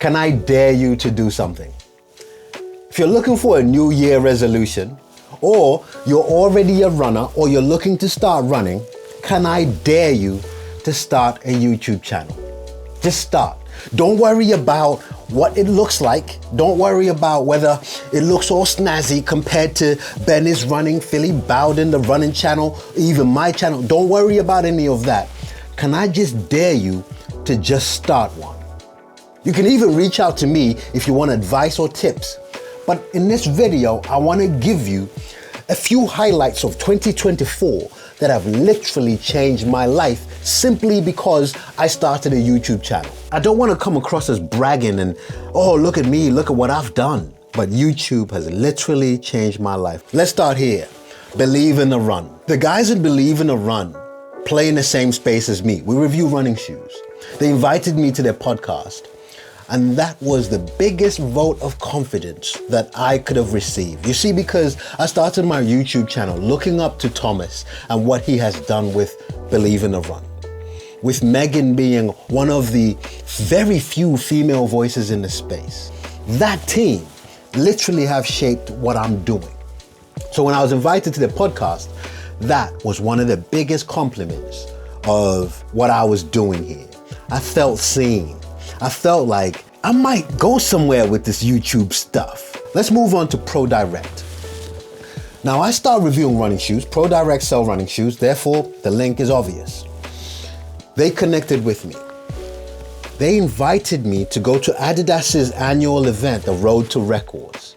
Can I dare you to do something? If you're looking for a New Year resolution, or you're already a runner, or you're looking to start running, can I dare you to start a YouTube channel? Just start. Don't worry about what it looks like. Don't worry about whether it looks all snazzy compared to Benny's Running, Philly Bowden, the running channel, even my channel. Don't worry about any of that. Can I just dare you to just start one? You can even reach out to me if you want advice or tips. But in this video, I want to give you a few highlights of 2024 that have literally changed my life simply because I started a YouTube channel. I don't want to come across as bragging and, oh, look at me, look at what I've done. But YouTube has literally changed my life. Let's start here. Believe in the Run. The guys at Believe in the Run play in the same space as me. We review running shoes. They invited me to their podcast. And that was the biggest vote of confidence that I could have received. You see, because I started my YouTube channel looking up to Thomas and what he has done with Believe in the Run. With Megan being one of the very few female voices in the space. That team literally have shaped what I'm doing. So when I was invited to the podcast, that was one of the biggest compliments of what I was doing here. I felt seen. I felt like I might go somewhere with this YouTube stuff. Let's move on to ProDirect. Now I start reviewing running shoes. ProDirect sell running shoes, therefore the link is obvious. They connected with me. They invited me to go to Adidas's annual event, the Road to Records.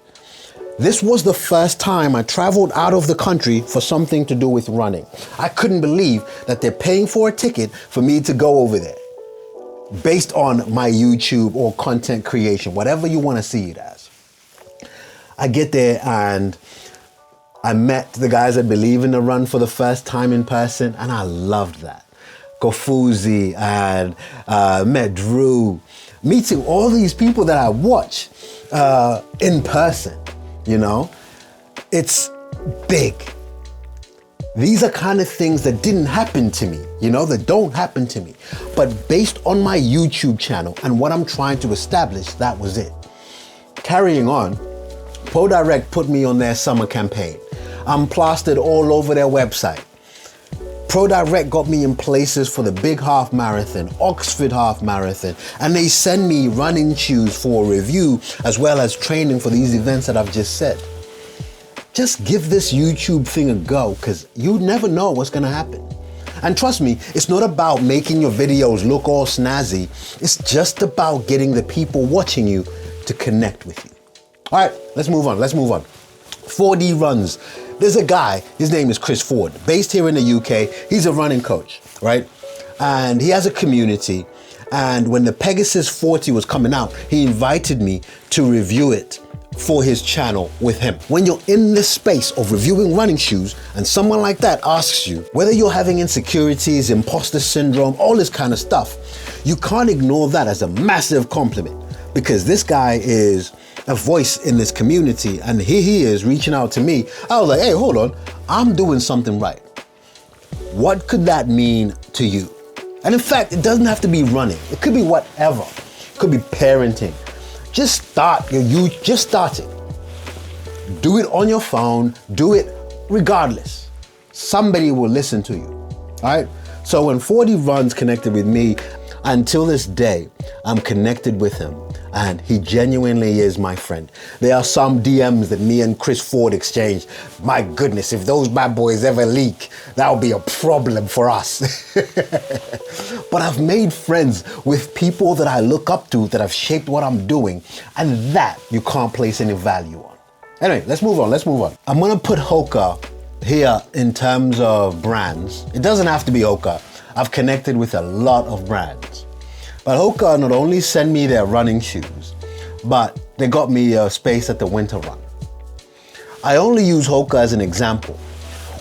This was the first time I traveled out of the country for something to do with running. I couldn't believe that they're paying for a ticket for me to go over there, based on my YouTube or content creation, whatever you want to see it as. I get there and I met the guys that Believe in the Run for the first time in person, and I loved that. Kofuzi and met Drew, meeting all these people that I watch in person, you know? It's big. These are kind of things that didn't happen to me, you know, that don't happen to me. But based on my YouTube channel and what I'm trying to establish, that was it. Carrying on, ProDirect put me on their summer campaign. I'm plastered all over their website. ProDirect got me in places for the Big Half Marathon, Oxford Half Marathon, and they send me running shoes for review as well as training for these events that I've just said. Just give this YouTube thing a go, because you never know what's gonna happen. And trust me, it's not about making your videos look all snazzy. It's just about getting the people watching you to connect with you. All right, let's move on. Fordy Runs. There's a guy, his name is Chris Ford, based here in the UK. He's a running coach, right? And he has a community. And when the Pegasus 40 was coming out, he invited me to review it for his channel with him. When you're in this space of reviewing running shoes and someone like that asks you whether you're having insecurities, imposter syndrome, all this kind of stuff, you can't ignore that as a massive compliment, because this guy is a voice in this community, and here he is reaching out to me. I was like, hey, hold on, I'm doing something right. What could that mean to you? And in fact, it doesn't have to be running. It could be whatever. It could be parenting. Just start it. Do it on your phone, do it regardless. Somebody will listen to you, all right? So when Fordy Runs connected with me, until this day, I'm connected with him, and he genuinely is my friend. There are some DMs that me and Chris Ford exchanged. My goodness, if those bad boys ever leak, that'll be a problem for us. But I've made friends with people that I look up to that have shaped what I'm doing, and that you can't place any value on. Anyway, let's move on. I'm gonna put Hoka here in terms of brands. It doesn't have to be Hoka. I've connected with a lot of brands. But Hoka not only sent me their running shoes, but they got me a space at the Winter Run. I only use Hoka as an example.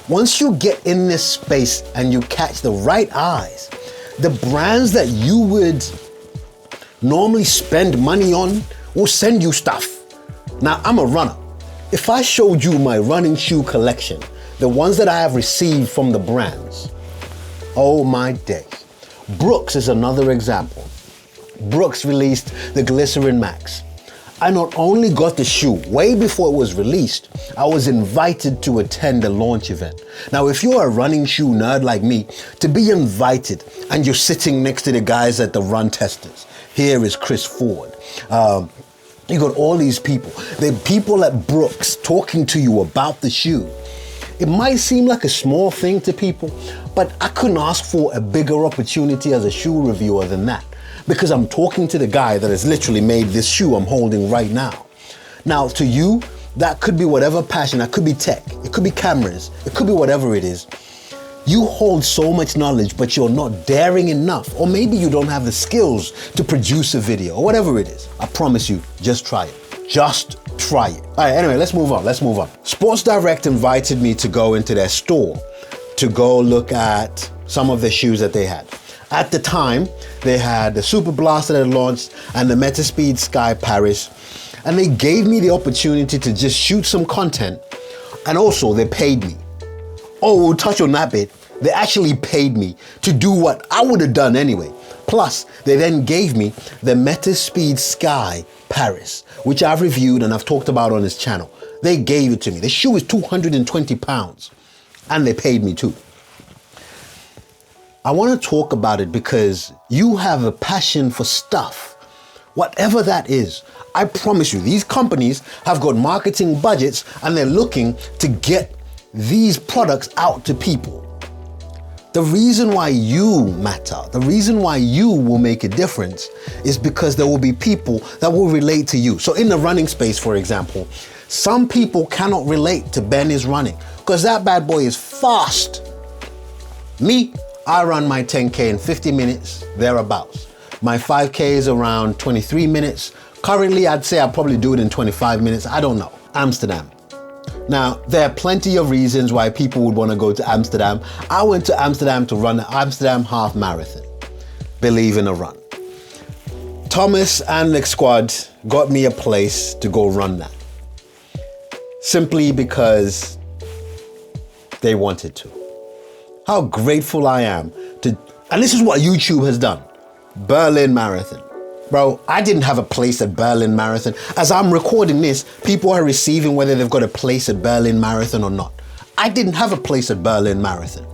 Once you get in this space and you catch the right eyes, the brands that you would normally spend money on will send you stuff. Now, I'm a runner. If I showed you my running shoe collection, the ones that I have received from the brands, oh my days. Brooks is another example. Brooks released the Glycerin Max. I not only got the shoe way before it was released, I was invited to attend the launch event. Now, if you're a running shoe nerd like me, to be invited and you're sitting next to the guys at the Run Testers, here is Chris Ford. You got all these people. The people at Brooks talking to you about the shoe. It might seem like a small thing to people, but I couldn't ask for a bigger opportunity as a shoe reviewer than that, because I'm talking to the guy that has literally made this shoe I'm holding right now. Now, to you, that could be whatever passion, that could be tech, it could be cameras, it could be whatever it is. You hold so much knowledge, but you're not daring enough, or maybe you don't have the skills to produce a video, or whatever it is. I promise you, just try it. Just try it. All right, anyway, let's move on. Sports Direct invited me to go into their store to go look at some of the shoes that they had. At the time, they had the Super Blaster that launched and the Metaspeed Sky Paris, and they gave me the opportunity to just shoot some content, and also they paid me. Oh, we'll touch on that bit. They actually paid me to do what I would have done anyway. Plus, they then gave me the Metaspeed Sky Paris, which I've reviewed and I've talked about on this channel. They gave it to me. The shoe is 220 pounds and they paid me too. I want to talk about it because you have a passion for stuff, whatever that is. I promise you, these companies have got marketing budgets and they're looking to get these products out to people. The reason why you matter, the reason why you will make a difference is because there will be people that will relate to you. So in the running space, for example, some people cannot relate to Ben is running because that bad boy is fast. Me, I run my 10K in 50 minutes, thereabouts. My 5K is around 23 minutes. Currently, I'd say I'll probably do it in 25 minutes. I don't know. Amsterdam. Now, there are plenty of reasons why people would want to go to Amsterdam. I went to Amsterdam to run the Amsterdam Half Marathon. Believe in a run. Thomas and the squad got me a place to go run that. Simply because they wanted to. How grateful I am to, and this is what YouTube has done. Berlin Marathon. Bro, I didn't have a place at Berlin Marathon. As I'm recording this, people are receiving whether they've got a place at Berlin Marathon or not. I didn't have a place at Berlin Marathon.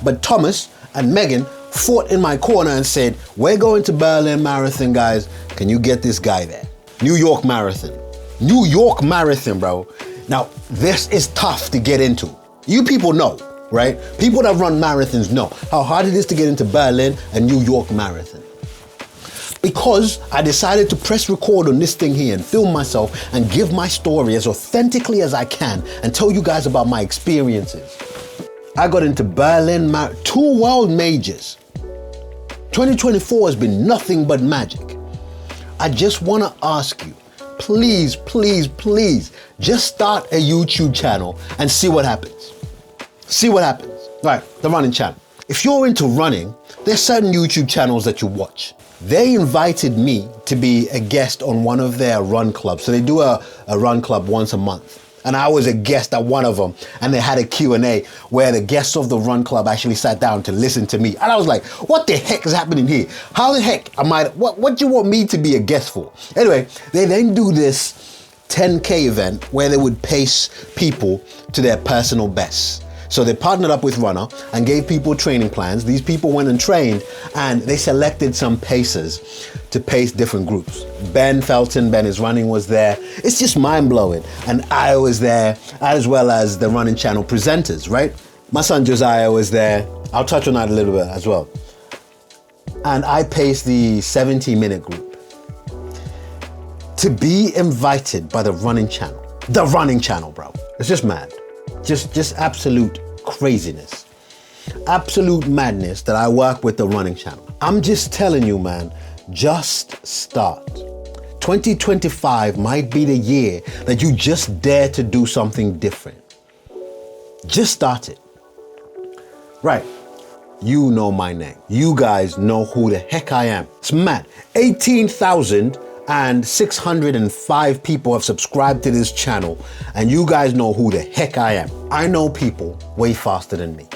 But Thomas and Megan fought in my corner and said, we're going to Berlin Marathon, guys. Can you get this guy there? New York Marathon. New York Marathon, bro. Now, this is tough to get into. You people know, right? People that run marathons know how hard it is to get into Berlin and New York Marathon. Because I decided to press record on this thing here and film myself and give my story as authentically as I can and tell you guys about my experiences. I got into Berlin, 2 world majors. 2024 has been nothing but magic. I just want to ask you, please, please, please, just start a YouTube channel and see what happens. See what happens. Right, the running channel. If you're into running, there's certain YouTube channels that you watch. They invited me to be a guest on one of their run clubs. So they do a run club once a month. And I was a guest at one of them. And they had a Q&A where the guests of the run club actually sat down to listen to me. And I was like, what the heck is happening here? How the heck am I, what do you want me to be a guest for? Anyway, they then do this 10K event where they would pace people to their personal bests. So they partnered up with Runner and gave people training plans. These people went and trained and they selected some pacers to pace different groups. Ben Felton, Ben is Running was there. It's just mind blowing. And I was there as well as the running channel presenters, right? My son Josiah was there. I'll touch on that a little bit as well. And I paced the 70-minute group. To be invited by the running channel, bro. It's just mad. Just absolute craziness. Absolute madness that I work with the running channel. I'm just telling you, man, just start. 2025 might be the year that you just dare to do something different. Just start it. Right. You know my name. You guys know who the heck I am. It's mad. 18,605 people have subscribed to this channel, and you guys know who the heck I am. I know people way faster than me.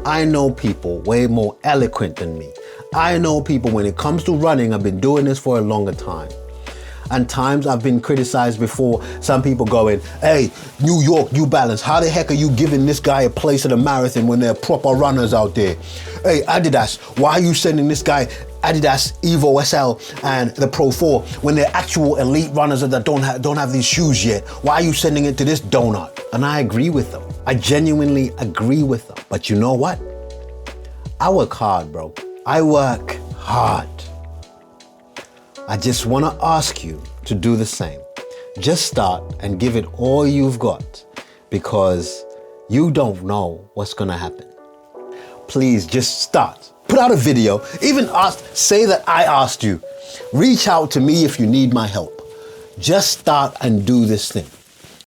I know people way more eloquent than me. I know people, when it comes to running, I've been doing this for a longer time. And times I've been criticized before, some people going, hey, New York, New Balance, how the heck are you giving this guy a place at a marathon when there are proper runners out there? Hey, Adidas, why are you sending this guy Adidas Evo SL and the Pro 4 when they're actual elite runners that don't have these shoes yet? Why are you sending it to this donut? And I agree with them. I genuinely agree with them. But you know what? I work hard, bro. I work hard. I just want to ask you to do the same. Just start and give it all you've got, because you don't know what's going to happen. Please just start. Put out a video, even say that I asked you. Reach out to me if you need my help. Just start and do this thing.